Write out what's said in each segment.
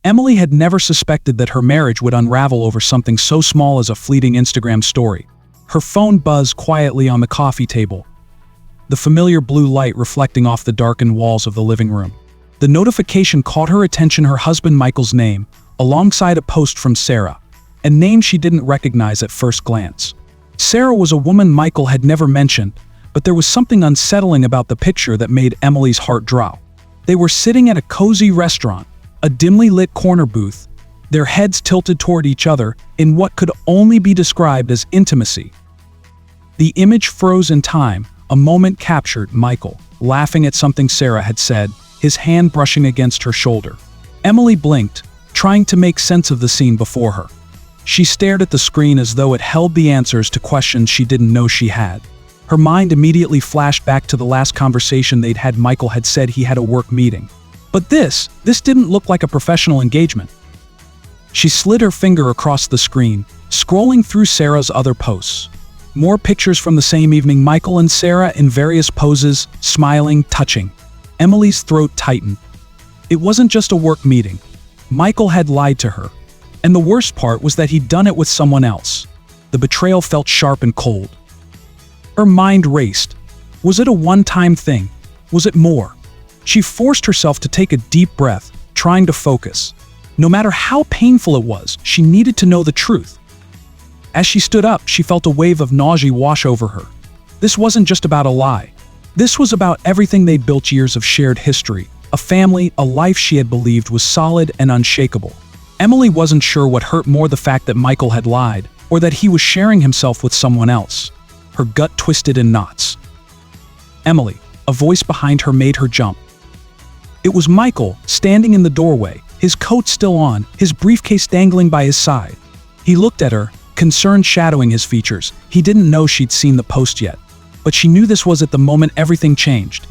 Emily had never suspected that her marriage would unravel over something so small as a fleeting Instagram story. Her phone buzzed quietly on the coffee table, the familiar blue light reflecting off the darkened walls of the living room. The notification caught her attention, her husband Michael's name, alongside a post from Sarah, a name she didn't recognize at first glance. Sarah was a woman Michael had never mentioned, but there was something unsettling about the picture that made Emily's heart drop. They were sitting at a cozy restaurant, a dimly lit corner booth, their heads tilted toward each other in what could only be described as intimacy. The image froze in time, a moment captured Michael, laughing at something Sarah had said, his hand brushing against her shoulder. Emily blinked, trying to make sense of the scene before her. She stared at the screen as though it held the answers to questions she didn't know she had. Her mind immediately flashed back to the last conversation they'd had. Michael had said he had a work meeting. But this didn't look like a professional engagement. She slid her finger across the screen, scrolling through Sarah's other posts. More pictures from the same evening, Michael and Sarah in various poses, smiling, touching. Emily's throat tightened. It wasn't just a work meeting. Michael had lied to her. And the worst part was that he'd done it with someone else. The betrayal felt sharp and cold. Her mind raced. Was it a one-time thing? Was it more? She forced herself to take a deep breath, trying to focus. No matter how painful it was, she needed to know the truth. As she stood up, she felt a wave of nausea wash over her. This wasn't just about a lie. This was about everything they'd built, years of shared history, a family, a life she had believed was solid and unshakable. Emily wasn't sure what hurt more, the fact that Michael had lied, or that he was sharing himself with someone else. Her gut twisted in knots. Emily, a voice behind her made her jump. It was Michael, standing in the doorway, his coat still on, his briefcase dangling by his side. He looked at her, concern shadowing his features. He didn't know she'd seen the post yet, but she knew this was at the moment everything changed.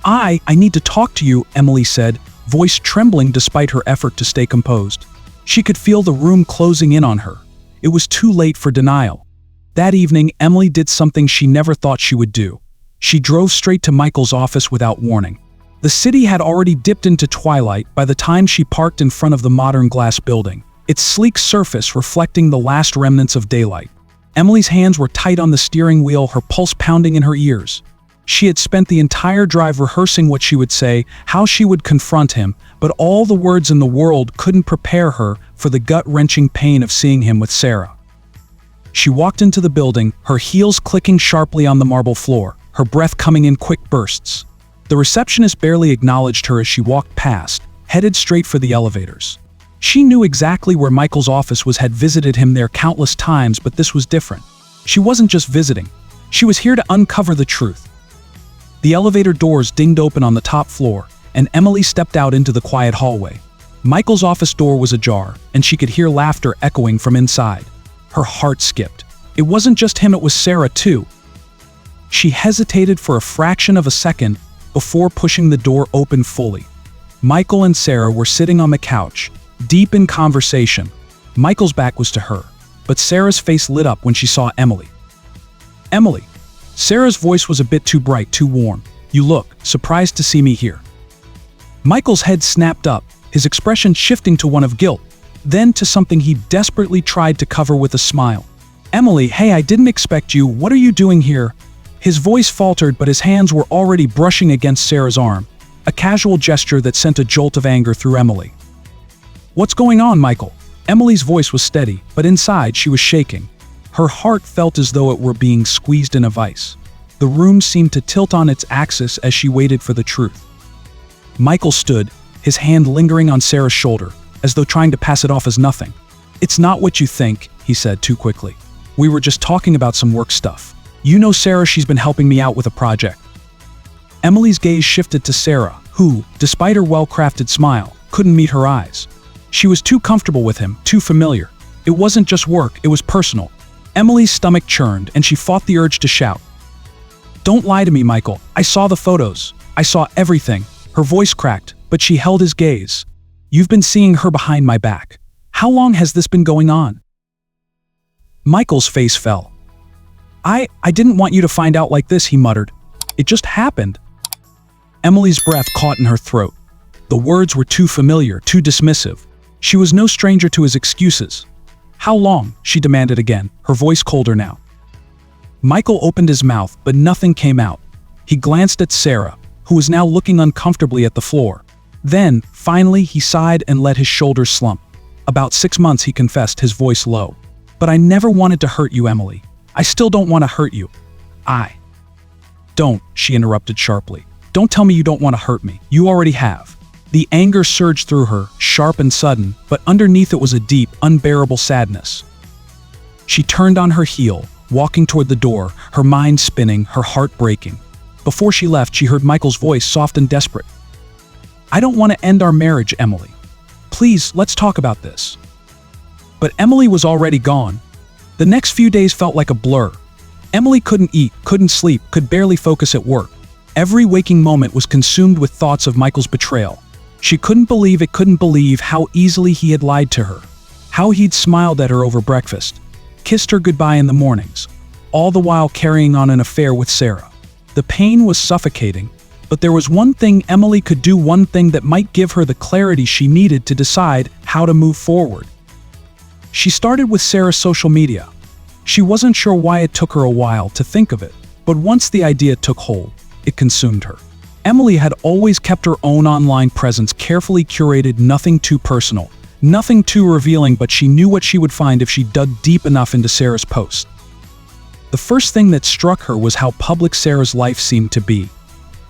I need to talk to you," Emily said, voice trembling despite her effort to stay composed. She could feel the room closing in on her. It was too late for denial. That evening, Emily did something she never thought she would do. She drove straight to Michael's office without warning. The city had already dipped into twilight by the time she parked in front of the modern glass building, its sleek surface reflecting the last remnants of daylight. Emily's hands were tight on the steering wheel, her pulse pounding in her ears. She had spent the entire drive rehearsing what she would say, how she would confront him, but all the words in the world couldn't prepare her for the gut-wrenching pain of seeing him with Sarah. She walked into the building, her heels clicking sharply on the marble floor, her breath coming in quick bursts. The receptionist barely acknowledged her as she walked past, headed straight for the elevators. She knew exactly where Michael's office was, had visited him there countless times, but this was different. She wasn't just visiting. She was here to uncover the truth. The elevator doors dinged open on the top floor, and Emily stepped out into the quiet hallway. Michael's office door was ajar, and she could hear laughter echoing from inside. Her heart skipped. It wasn't just him, it was Sarah too. She hesitated for a fraction of a second before pushing the door open fully. Michael and Sarah were sitting on the couch, deep in conversation. Michael's back was to her, but Sarah's face lit up when she saw Emily. "Emily." Sarah's voice was a bit too bright, too warm. "You look surprised to see me here." Michael's head snapped up, his expression shifting to one of guilt, then to something he desperately tried to cover with a smile. "Emily, hey, I didn't expect you. What are you doing here?" His voice faltered, but his hands were already brushing against Sarah's arm, a casual gesture that sent a jolt of anger through Emily. "What's going on, Michael?" Emily's voice was steady, but inside she was shaking. Her heart felt as though it were being squeezed in a vice. The room seemed to tilt on its axis as she waited for the truth. Michael stood, his hand lingering on Sarah's shoulder, as though trying to pass it off as nothing. "It's not what you think," he said too quickly. "We were just talking about some work stuff. You know Sarah, she's been helping me out with a project." Emily's gaze shifted to Sarah, who, despite her well-crafted smile, couldn't meet her eyes. She was too comfortable with him, too familiar. It wasn't just work, it was personal. Emily's stomach churned, and she fought the urge to shout. "Don't lie to me, Michael. I saw the photos. I saw everything." Her voice cracked, but she held his gaze. "You've been seeing her behind my back. How long has this been going on?" Michael's face fell. I didn't want you to find out like this," he muttered. "It just happened." Emily's breath caught in her throat. The words were too familiar, too dismissive. She was no stranger to his excuses. "How long?" she demanded again, her voice colder now. Michael opened his mouth, but nothing came out. He glanced at Sarah, who was now looking uncomfortably at the floor. Then, finally, he sighed and let his shoulders slump. "About 6 months," he confessed, his voice low. "But I never wanted to hurt you, Emily. I still don't want to hurt you." "Don't," she interrupted sharply. "Don't tell me you don't want to hurt me. You already have." The anger surged through her, sharp and sudden, but underneath it was a deep, unbearable sadness. She turned on her heel, walking toward the door, her mind spinning, her heart breaking. Before she left, she heard Michael's voice, soft and desperate. "I don't want to end our marriage, Emily. Please, let's talk about this." But Emily was already gone. The next few days felt like a blur. Emily couldn't eat, couldn't sleep, could barely focus at work. Every waking moment was consumed with thoughts of Michael's betrayal. She couldn't believe how easily he had lied to her, how he'd smiled at her over breakfast, kissed her goodbye in the mornings, all the while carrying on an affair with Sarah. The pain was suffocating, but there was one thing Emily could do, one thing that might give her the clarity she needed to decide how to move forward. She started with Sarah's social media. She wasn't sure why it took her a while to think of it, but once the idea took hold, it consumed her. Emily had always kept her own online presence carefully curated, nothing too personal, nothing too revealing, but she knew what she would find if she dug deep enough into Sarah's post. The first thing that struck her was how public Sarah's life seemed to be.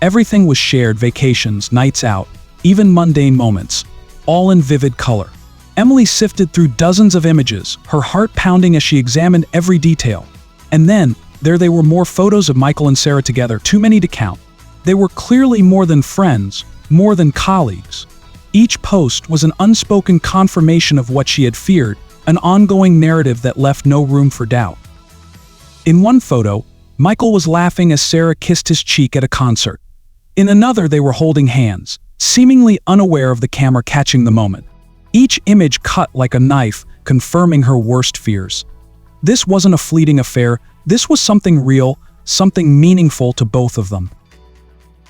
Everything was shared: vacations, nights out, even mundane moments, all in vivid color. Emily sifted through dozens of images, her heart pounding as she examined every detail. And then, there they were, more photos of Michael and Sarah together, too many to count. They were clearly more than friends, more than colleagues. Each post was an unspoken confirmation of what she had feared, an ongoing narrative that left no room for doubt. In one photo, Michael was laughing as Sarah kissed his cheek at a concert. In another, they were holding hands, seemingly unaware of the camera catching the moment. Each image cut like a knife, confirming her worst fears. This wasn't a fleeting affair, this was something real, something meaningful to both of them.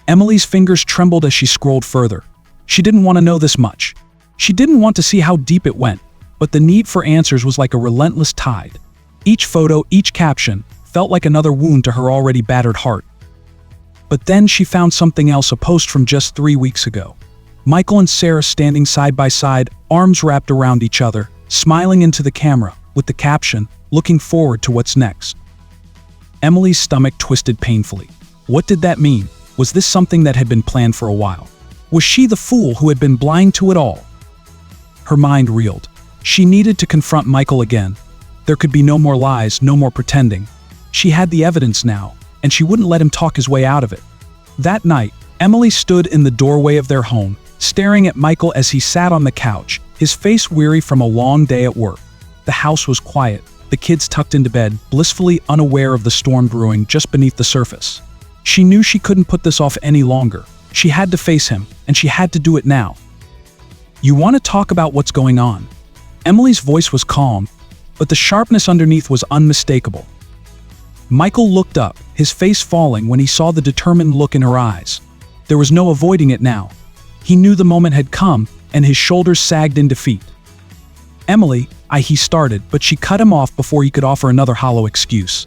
Emily's fingers trembled as she scrolled further. She didn't want to know this much. She didn't want to see how deep it went, but the need for answers was like a relentless tide. Each photo, each caption, felt like another wound to her already battered heart. But then she found something else, a post from just 3 weeks ago. Michael and Sarah standing side by side, arms wrapped around each other, smiling into the camera, with the caption, "Looking forward to what's next." Emily's stomach twisted painfully. What did that mean? Was this something that had been planned for a while? Was she the fool who had been blind to it all? Her mind reeled. She needed to confront Michael again. There could be no more lies, no more pretending. She had the evidence now, and she wouldn't let him talk his way out of it. That night, Emily stood in the doorway of their home, staring at Michael as he sat on the couch, his face weary from a long day at work. The house was quiet, the kids tucked into bed, blissfully unaware of the storm brewing just beneath the surface. She knew she couldn't put this off any longer. She had to face him, and she had to do it now. "You want to talk about what's going on?" Emily's voice was calm, but the sharpness underneath was unmistakable. Michael looked up, his face falling when he saw the determined look in her eyes. There was no avoiding it now. He knew the moment had come, and his shoulders sagged in defeat. "Emily," he started, but she cut him off before he could offer another hollow excuse.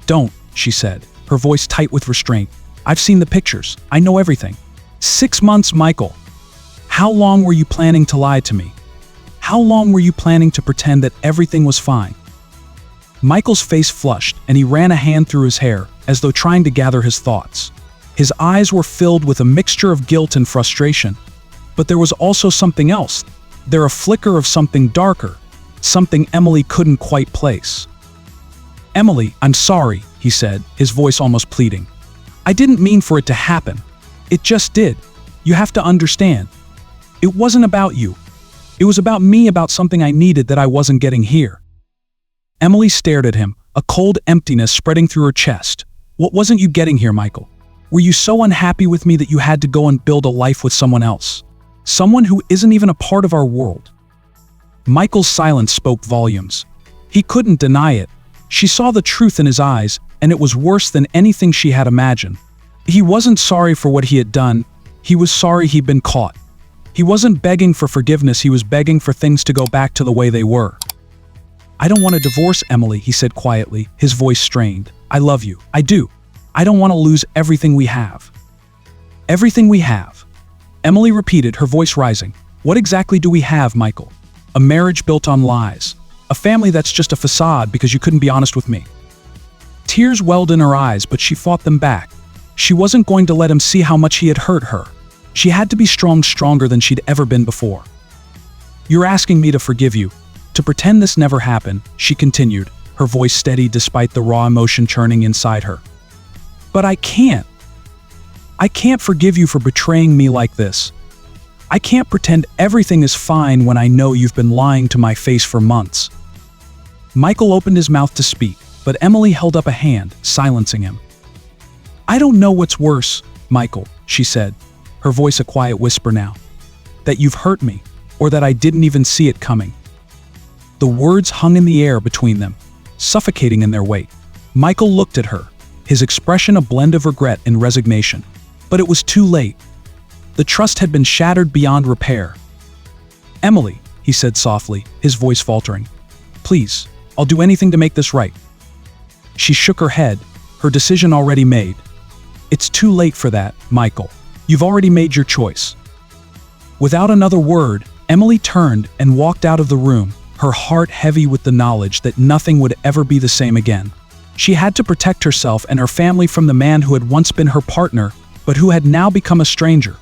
"Don't," she said, her voice tight with restraint. "I've seen the pictures. I know everything." 6 months, Michael. How long were you planning to lie to me? How long were you planning to pretend that everything was fine? Michael's face flushed, and he ran a hand through his hair, as though trying to gather his thoughts. His eyes were filled with a mixture of guilt and frustration. But there was also something else. There a flicker of something darker, something Emily couldn't quite place. "Emily, I'm sorry," he said, his voice almost pleading. "I didn't mean for it to happen. It just did. You have to understand. It wasn't about you. It was about me, about something I needed that I wasn't getting here." Emily stared at him, a cold emptiness spreading through her chest. "What wasn't you getting here, Michael? Were you so unhappy with me that you had to go and build a life with someone else? Someone who isn't even a part of our world?" Michael's silence spoke volumes. He couldn't deny it. She saw the truth in his eyes, and it was worse than anything she had imagined. He wasn't sorry for what he had done. He was sorry he'd been caught. He wasn't begging for forgiveness, he was begging for things to go back to the way they were. "I don't want a divorce, Emily," he said quietly, his voice strained. "I love you. I do. I don't want to lose everything we have." "Everything we have?" Emily repeated, her voice rising. "What exactly do we have, Michael? A marriage built on lies. A family that's just a facade because you couldn't be honest with me." Tears welled in her eyes, but she fought them back. She wasn't going to let him see how much he had hurt her. She had to be strong, stronger than she'd ever been before. "You're asking me to forgive you, to pretend this never happened," she continued, her voice steady despite the raw emotion churning inside her. "But I can't. I can't forgive you for betraying me like this. I can't pretend everything is fine when I know you've been lying to my face for months." Michael opened his mouth to speak, but Emily held up a hand, silencing him. "I don't know what's worse, Michael," she said, her voice a quiet whisper now. "That you've hurt me, or that I didn't even see it coming." The words hung in the air between them, suffocating in their weight. Michael looked at her, his expression a blend of regret and resignation. But it was too late. The trust had been shattered beyond repair. "Emily," he said softly, his voice faltering. "Please, I'll do anything to make this right." She shook her head, her decision already made. "It's too late for that, Michael. You've already made your choice." Without another word, Emily turned and walked out of the room, her heart heavy with the knowledge that nothing would ever be the same again. She had to protect herself and her family from the man who had once been her partner, but who had now become a stranger.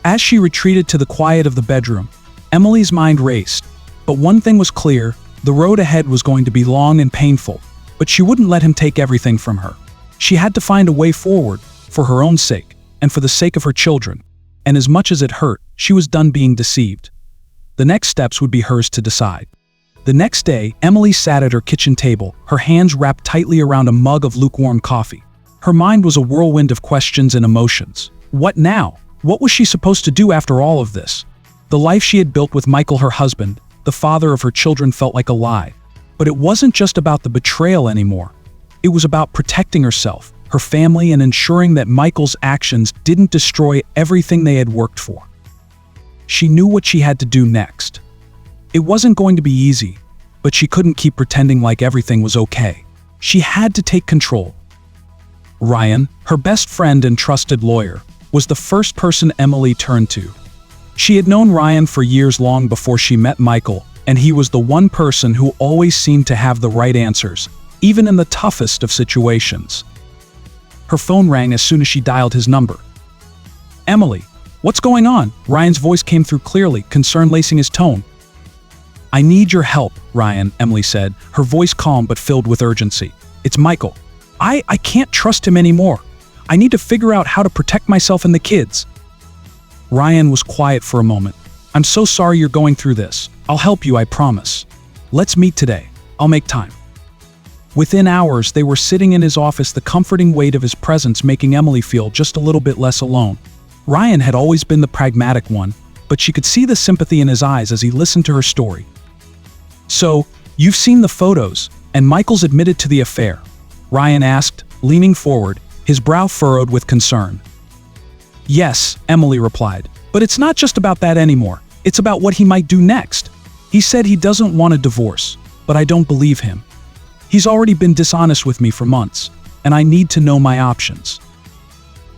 As she retreated to the quiet of the bedroom, Emily's mind raced. But one thing was clear, the road ahead was going to be long and painful, but she wouldn't let him take everything from her. She had to find a way forward, for her own sake, and for the sake of her children. And as much as it hurt, she was done being deceived. The next steps would be hers to decide. The next day, Emily sat at her kitchen table, her hands wrapped tightly around a mug of lukewarm coffee. Her mind was a whirlwind of questions and emotions. What now? What was she supposed to do after all of this? The life she had built with Michael, her husband, the father of her children, felt like a lie. But it wasn't just about the betrayal anymore. It was about protecting herself, her family, and ensuring that Michael's actions didn't destroy everything they had worked for. She knew what she had to do next. It wasn't going to be easy, but she couldn't keep pretending like everything was okay. She had to take control. Ryan, her best friend and trusted lawyer, was the first person Emily turned to. She had known Ryan for years long before she met Michael, and he was the one person who always seemed to have the right answers, even in the toughest of situations. Her phone rang as soon as she dialed his number. "Emily, what's going on?" Ryan's voice came through clearly, concern lacing his tone. "I need your help, Ryan," Emily said, her voice calm but filled with urgency. "It's Michael. I can't trust him anymore. I need to figure out how to protect myself and the kids." Ryan was quiet for a moment. "I'm so sorry you're going through this. I'll help you, I promise. Let's meet today. I'll make time." Within hours, they were sitting in his office, the comforting weight of his presence making Emily feel just a little bit less alone. Ryan had always been the pragmatic one, but she could see the sympathy in his eyes as he listened to her story. "So, you've seen the photos, and Michael's admitted to the affair?" Ryan asked, leaning forward, his brow furrowed with concern. "Yes," Emily replied, "but it's not just about that anymore. It's about what he might do next. He said he doesn't want a divorce, but I don't believe him. He's already been dishonest with me for months, and I need to know my options."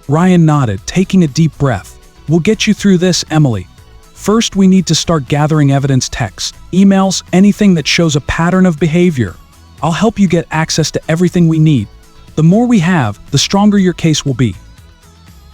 Ryan nodded, taking a deep breath. "We'll get you through this, Emily. First, we need to start gathering evidence, texts, emails, anything that shows a pattern of behavior. I'll help you get access to everything we need. The more we have, the stronger your case will be."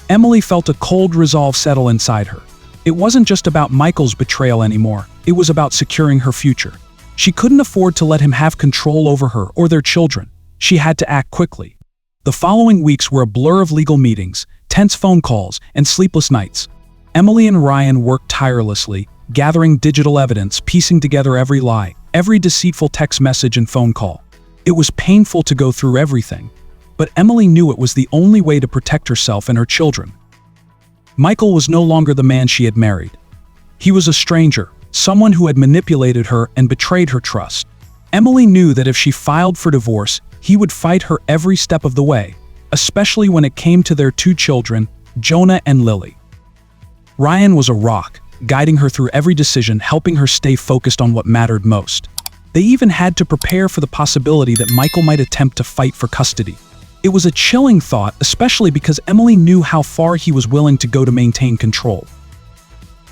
Emily felt a cold resolve settle inside her. It wasn't just about Michael's betrayal anymore, it was about securing her future. She couldn't afford to let him have control over her or their children. She had to act quickly. The following weeks were a blur of legal meetings, tense phone calls, and sleepless nights. Emily and Ryan worked tirelessly, gathering digital evidence, piecing together every lie, every deceitful text message and phone call. It was painful to go through everything, but Emily knew it was the only way to protect herself and her children. Michael was no longer the man she had married. He was a stranger, someone who had manipulated her and betrayed her trust. Emily knew that if she filed for divorce, he would fight her every step of the way, especially when it came to their two children, Jonah and Lily. Ryan was a rock, guiding her through every decision, helping her stay focused on what mattered most. They even had to prepare for the possibility that Michael might attempt to fight for custody. It was a chilling thought, especially because Emily knew how far he was willing to go to maintain control.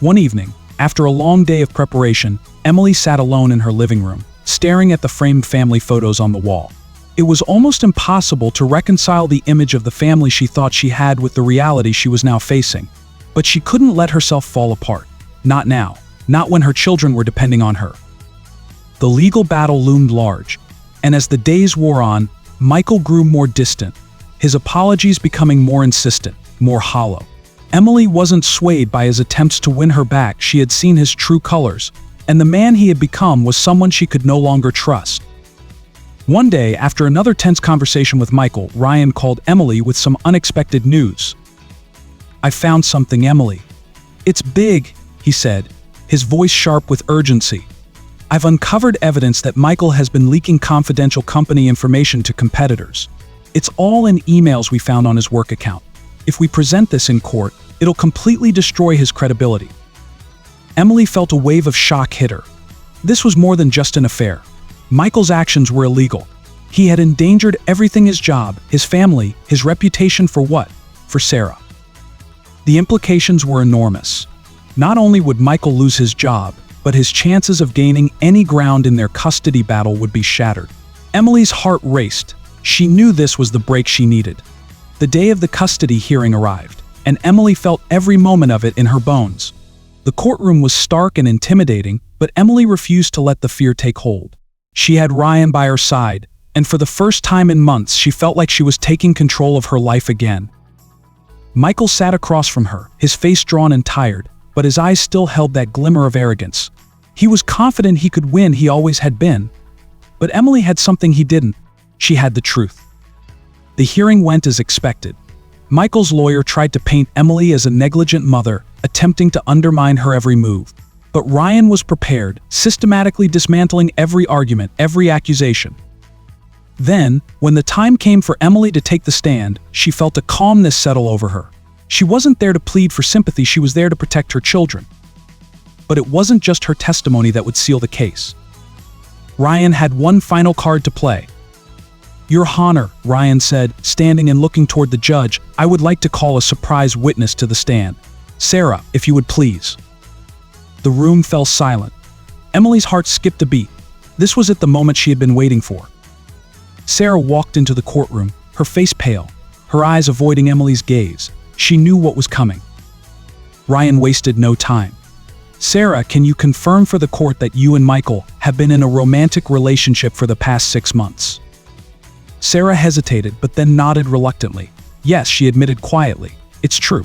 One evening, after a long day of preparation, Emily sat alone in her living room, staring at the framed family photos on the wall. It was almost impossible to reconcile the image of the family she thought she had with the reality she was now facing. But she couldn't let herself fall apart. Not now. Not when her children were depending on her. The legal battle loomed large, and as the days wore on, Michael grew more distant, his apologies becoming more insistent, more hollow. Emily wasn't swayed by his attempts to win her back. She had seen his true colors, and the man he had become was someone she could no longer trust. One day, after another tense conversation with Michael, Ryan called Emily with some unexpected news. "I found something, Emily. It's big," he said, his voice sharp with urgency. "I've uncovered evidence that Michael has been leaking confidential company information to competitors. It's all in emails we found on his work account. If we present this in court, it'll completely destroy his credibility." Emily felt a wave of shock hit her. This was more than just an affair. Michael's actions were illegal. He had endangered everything: his job, his family, his reputation. For what? For Sarah. The implications were enormous. Not only would Michael lose his job, but his chances of gaining any ground in their custody battle would be shattered. Emily's heart raced. She knew this was the break she needed. The day of the custody hearing arrived, and Emily felt every moment of it in her bones. The courtroom was stark and intimidating, but Emily refused to let the fear take hold. She had Ryan by her side, and for the first time in months she felt like she was taking control of her life again. Michael sat across from her, his face drawn and tired, but his eyes still held that glimmer of arrogance. He was confident he could win, he always had been. But Emily had something he didn't. She had the truth. The hearing went as expected. Michael's lawyer tried to paint Emily as a negligent mother, attempting to undermine her every move. But Ryan was prepared, systematically dismantling every argument, every accusation. Then, when the time came for Emily to take the stand, she felt a calmness settle over her. She wasn't there to plead for sympathy, she was there to protect her children. But it wasn't just her testimony that would seal the case. Ryan had one final card to play. "Your Honor," Ryan said, standing and looking toward the judge, "I would like to call a surprise witness to the stand. Sarah, if you would please." The room fell silent. Emily's heart skipped a beat. This was it, the moment she had been waiting for. Sarah walked into the courtroom, her face pale, her eyes avoiding Emily's gaze. She knew what was coming. Ryan wasted no time. "Sarah, can you confirm for the court that you and Michael have been in a romantic relationship for the past 6 months?" Sarah hesitated, but then nodded reluctantly. "Yes," she admitted quietly. "It's true."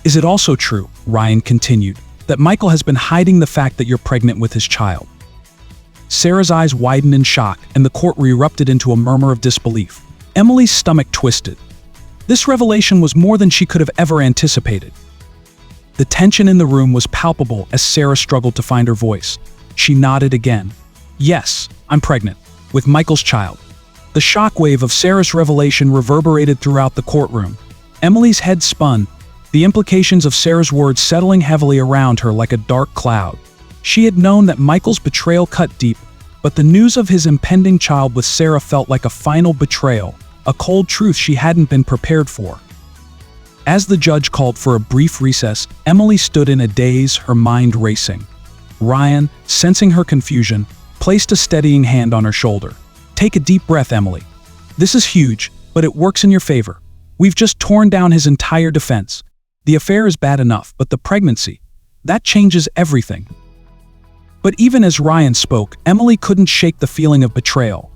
"Is it also true," Ryan continued, "that Michael has been hiding the fact that you're pregnant with his child?" Sarah's eyes widened in shock, and the court erupted into a murmur of disbelief. Emily's stomach twisted. This revelation was more than she could have ever anticipated. The tension in the room was palpable as Sarah struggled to find her voice. She nodded again. "Yes, I'm pregnant. With Michael's child." The shockwave of Sarah's revelation reverberated throughout the courtroom. Emily's head spun, the implications of Sarah's words settling heavily around her like a dark cloud. She had known that Michael's betrayal cut deep, but the news of his impending child with Sarah felt like a final betrayal, a cold truth she hadn't been prepared for. As the judge called for a brief recess, Emily stood in a daze, her mind racing. Ryan, sensing her confusion, placed a steadying hand on her shoulder. "Take a deep breath, Emily. This is huge, but it works in your favor. We've just torn down his entire defense. The affair is bad enough, but the pregnancy, that changes everything." But even as Ryan spoke, Emily couldn't shake the feeling of betrayal.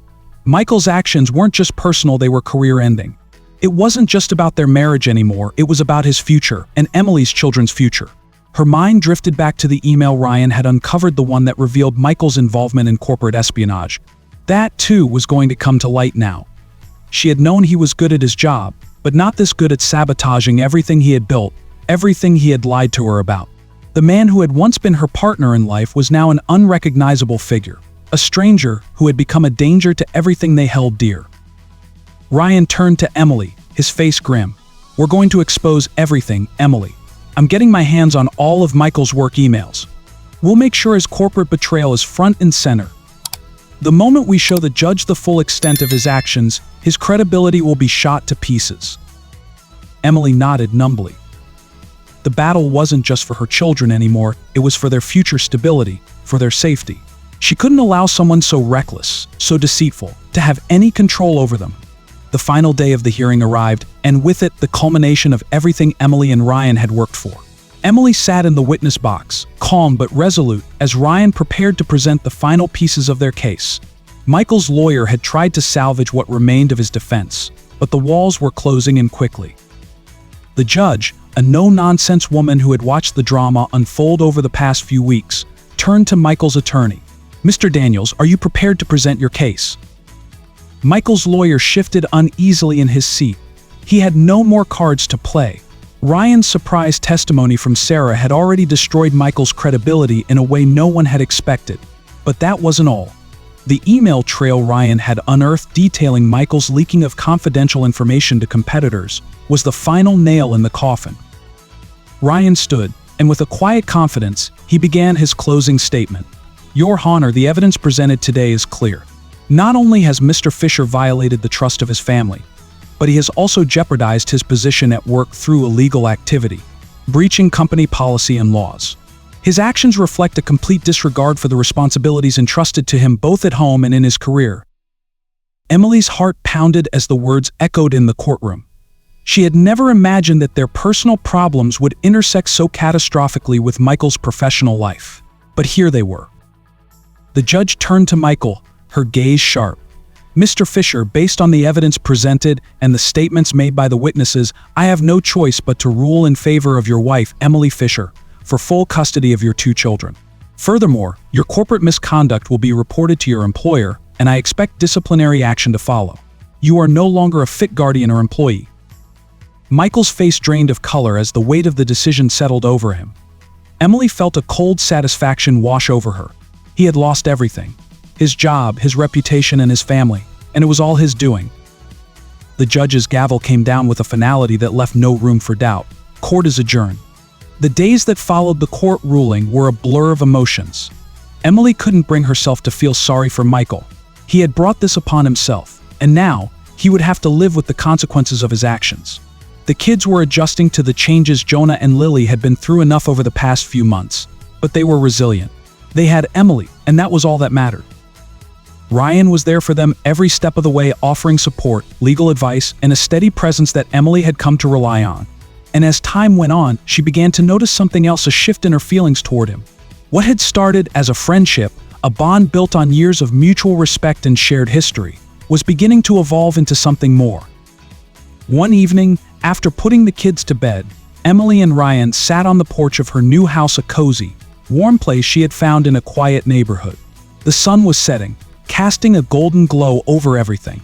Michael's actions weren't just personal, they were career-ending. It wasn't just about their marriage anymore, it was about his future, and Emily's children's future. Her mind drifted back to the email Ryan had uncovered, the one that revealed Michael's involvement in corporate espionage. That, too, was going to come to light now. She had known he was good at his job, but not this good at sabotaging everything he had built, everything he had lied to her about. The man who had once been her partner in life was now an unrecognizable figure, a stranger who had become a danger to everything they held dear. Ryan turned to Emily, his face grim. "We're going to expose everything, Emily. I'm getting my hands on all of Michael's work emails. We'll make sure his corporate betrayal is front and center. The moment we show the judge the full extent of his actions, his credibility will be shot to pieces." Emily nodded numbly. The battle wasn't just for her children anymore, it was for their future stability, for their safety. She couldn't allow someone so reckless, so deceitful, to have any control over them. The final day of the hearing arrived, and with it, the culmination of everything Emily and Ryan had worked for. Emily sat in the witness box, calm but resolute, as Ryan prepared to present the final pieces of their case. Michael's lawyer had tried to salvage what remained of his defense, but the walls were closing in quickly. The judge, a no-nonsense woman who had watched the drama unfold over the past few weeks, turned to Michael's attorney. "Mr. Daniels, are you prepared to present your case?" Michael's lawyer shifted uneasily in his seat. He had no more cards to play. Ryan's surprise testimony from Sarah had already destroyed Michael's credibility in a way no one had expected. But that wasn't all. The email trail Ryan had unearthed detailing Michael's leaking of confidential information to competitors was the final nail in the coffin. Ryan stood, and with a quiet confidence, he began his closing statement. "Your Honor, the evidence presented today is clear. Not only has Mr. Fisher violated the trust of his family, but he has also jeopardized his position at work through illegal activity, breaching company policy and laws. His actions reflect a complete disregard for the responsibilities entrusted to him both at home and in his career." Emily's heart pounded as the words echoed in the courtroom. She had never imagined that their personal problems would intersect so catastrophically with Michael's professional life. But here they were. The judge turned to Michael, her gaze sharp. "Mr. Fisher, based on the evidence presented and the statements made by the witnesses, I have no choice but to rule in favor of your wife, Emily Fisher, for full custody of your 2 children. Furthermore, your corporate misconduct will be reported to your employer, and I expect disciplinary action to follow. You are no longer a fit guardian or employee." Michael's face drained of color as the weight of the decision settled over him. Emily felt a cold satisfaction wash over her. He had lost everything. His job, his reputation, and his family, and it was all his doing. The judge's gavel came down with a finality that left no room for doubt. Court is adjourned. The days that followed the court ruling were a blur of emotions. Emily couldn't bring herself to feel sorry for Michael. He had brought this upon himself, and now he would have to live with the consequences of his actions. The kids were adjusting to the changes Jonah and Lily had been through enough over the past few months, but they were resilient. They had Emily, and that was all that mattered. Ryan was there for them every step of the way, offering support, legal advice, and a steady presence that Emily had come to rely on. And as time went on, she began to notice something else, a shift in her feelings toward him. What had started as a friendship, a bond built on years of mutual respect and shared history, was beginning to evolve into something more. One evening, after putting the kids to bed, Emily and Ryan sat on the porch of her new house, a cozy, warm place she had found in a quiet neighborhood. The sun was setting, casting a golden glow over everything.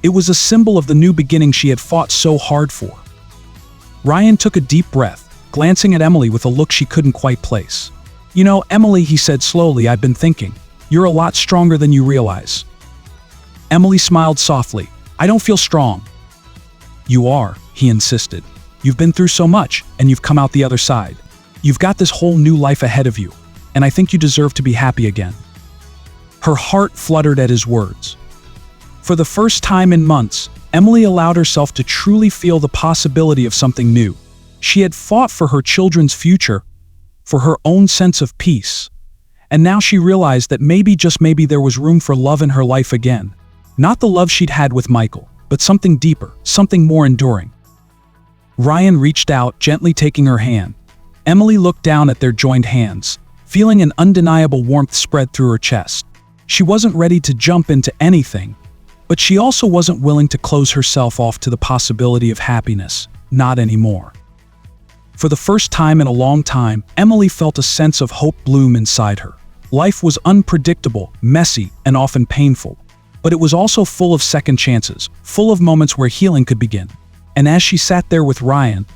It was a symbol of the new beginning she had fought so hard for. Ryan took a deep breath, glancing at Emily with a look she couldn't quite place. "You know, Emily," he said slowly, "I've been thinking. You're a lot stronger than you realize." Emily smiled softly. "I don't feel strong." "You are," he insisted. "You've been through so much, and you've come out the other side. You've got this whole new life ahead of you, and I think you deserve to be happy again." Her heart fluttered at his words. For the first time in months, Emily allowed herself to truly feel the possibility of something new. She had fought for her children's future, for her own sense of peace, and now she realized that maybe, just maybe, there was room for love in her life again. Not the love she'd had with Michael, but something deeper, something more enduring. Ryan reached out, gently taking her hand. Emily looked down at their joined hands, feeling an undeniable warmth spread through her chest. She wasn't ready to jump into anything, but she also wasn't willing to close herself off to the possibility of happiness. Not anymore. For the first time in a long time, Emily felt a sense of hope bloom inside her. Life was unpredictable, messy, and often painful, but it was also full of second chances, full of moments where healing could begin. And as she sat there with Ryan,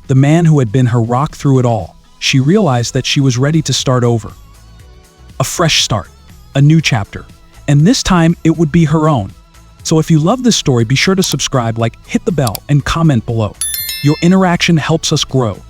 the man who had been her rock through it all, she realized that she was ready to start over. A fresh start, a new chapter, and this time it would be her own. So if you love this story, be sure to subscribe, hit the bell, and comment below. Your interaction helps us grow.